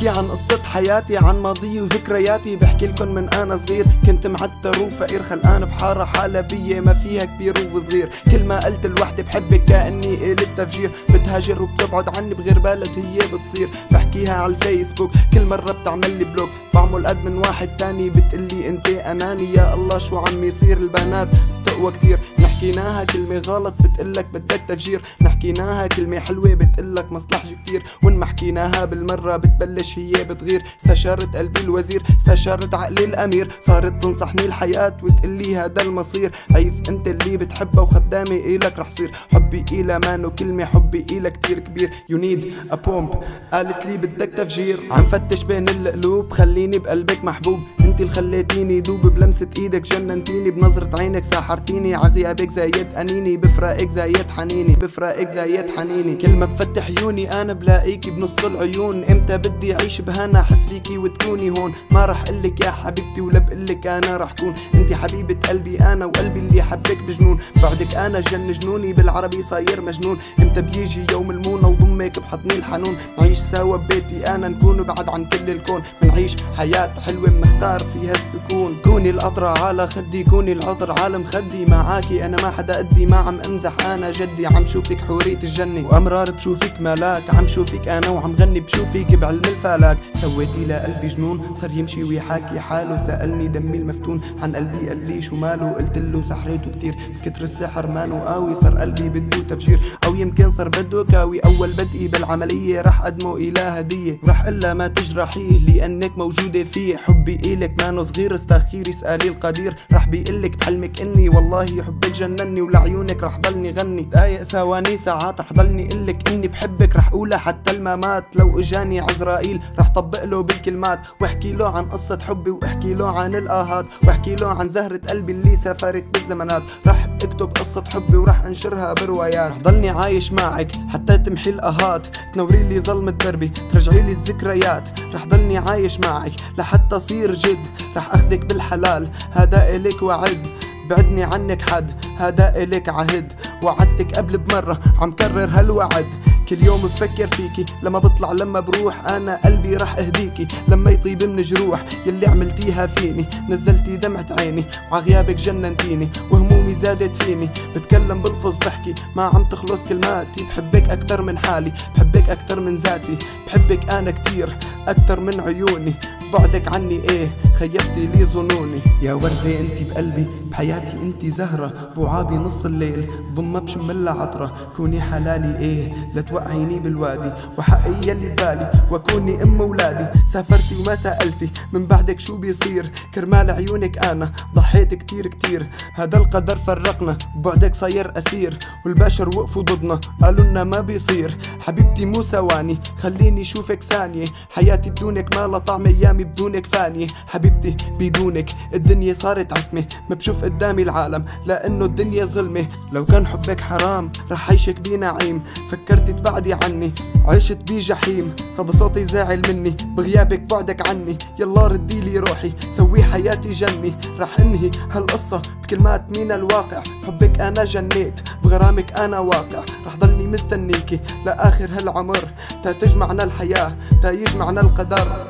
بحكي عن قصة حياتي، عن ماضي وذكرياتي. بحكي لكم من انا صغير كنت معتر وفقير، خلقان بحارة حلبية ما فيها كبير وصغير. كل ما قلت لوحدي بحبك كأني قلت تفجير، بتهاجر وبتبعد عني بغير بلد هي بتصير. بحكيها على الفيسبوك كل مرة بتعمل لي بلوك، بعمل قد من واحد تاني بتقلي انت اناني. يا الله شو عم يصير، البنات بتقوى كتير. نحكيناها كلمة غلط بتقلك بدك تفجير، نحكيناها كلمة حلوة بتقلك مصلحة كتير. وان ما حكيناها بالمرة بتبلش هي بتغير. استشارت قلبي الوزير، استشارت عقلي الامير، صارت تنصحني الحياة وتقلي هذا المصير. عيف انت اللي بتحبها وخدامي إلك رح صير. حبي إلها مانو كلمة، حبي إلها كتير كبير. You need a pump، قالت لي بدك تفجير. عم فتش بين القلوب خليني بقلبك محبوب، انت اللي خليتيني دوب بلمسة ايدك، جننتيني بنظرة عينك ساحرتيني. عغيابك زايد انيني، بفراقك زايد حنيني، بفراقك زايد حنيني. كل ما بفتح عيوني انا بلاقيكي بنص العيون. امتى بدي اعيش بهنا احس فيكي وتكوني هون. ما رح قلك يا حبيبتي ولا بقلك انا رح كون. انت حبيبة قلبي انا وقلبي اللي حبك بجنون. بعدك انا جن جنوني بالعربي صاير مجنون. امتى بيجي يوم المونة وضمك بحضني الحنون. نعيش سوا ببيتي انا، نكون بعد عن كل الكون. منعيش حياة حلوة بنختار فيها السكون. كوني القطرة على خدي، كوني القطر على مخدي. معاكي انا ما حدا قدي، ما عم امزح انا جدي. عم شوفك حورية الجنة وامرار بشوفك ملاك. عم شوفك انا وعم غني بشوفك بعلم الفلك. سويتي لقلبي جنون صار يمشي ويحاكي حاله. سألني دمي المفتون عن قلبي قال لي شو ماله. قلت له سحرته كتير بكتر السحر مانو قوي. صار قلبي بده تفجير او يمكن صار بده كاوي. اول بدئي بالعملية رح قدمه الى هدية، رح قلها ما تجرحيه لانك موجودة فيه. حبي إلك مانو صغير، استخيري اسألي القدير. رح بيقلك بحلمك اني والله حبك جنني، ولعيونك رح ضلني غني. دقايق ثواني ساعات رح ضلني قلك اني بحبك. رح قولها حتى الممات، لو اجاني عزرائيل رح طبق له بالكلمات. واحكي له عن قصة حبي، واحكي له عن الاهات، واحكي له عن زهرة قلبي اللي سافرت بالزمانات. رح اكتب قصة حبي ورح انشرها بروايات. رح ضلني عايش معك حتى تمحي الاهات، تنوري لي ظلمة دربي، ترجعي لي الذكريات. رح ضلني عايش معك لحتى صير جد. رح اخدك بالحلال هذا الك وعد، بعدني عنك حد هذا الك عهد. وعدتك قبل بمرة عم كرر هالوعد. كل يوم بفكر فيكي لما بطلع لما بروح. انا قلبي رح اهديكي لما يطيب من جروح. يلي عملتيها فيني نزلتي دمعة عيني، وعغيابك جننتيني وهمومي زادت فيني. بتكلم بلفظ بحكي ما عم تخلص كلماتي. بحبك اكتر من حالي، بحبك اكتر من ذاتي. بحبك انا كتير اكتر من عيوني. بعدك عني ايه خيبتي لي ظنوني. يا وردة انتي بقلبي بحياتي انتي زهرة. بوعابي نص الليل ضمة بشملها عطرة. كوني حلالي ايه لتوقعيني بالوادي، وحقي يلي ببالي وكوني ام اولادي. سافرتي وما سألتي من بعدك شو بيصير. كرمال عيونك انا ضحيت كتير كتير. هذا القدر فرقنا بعدك صاير اسير. والبشر وقفوا ضدنا قالوا لنا ما بيصير. حبيبتي مو ثواني خليني شوفك ثانية. حياتي بدونك ما لها طعم، ايامي بدونك فانية. حبيبتي بدونك الدنيا صارت عتمة، ما بشوف قدامي العالم لانه الدنيا ظلمة. لو كان حبك حرام رح عيشك بنعيم. فكرت تبعدي عني عشت بي جحيم. صدى صوتي زاعل مني بغيابك بعدك عني. يلا ردي لي روحي سوي حياتي جني. رح انهي هالقصة بكلمات من الواقع. بحبك انا جنيت بغرامك انا واقع. رح ضلني مستنيكي لاخر هالعمر، تا تجمعنا الحياة تا يجمعنا القدر.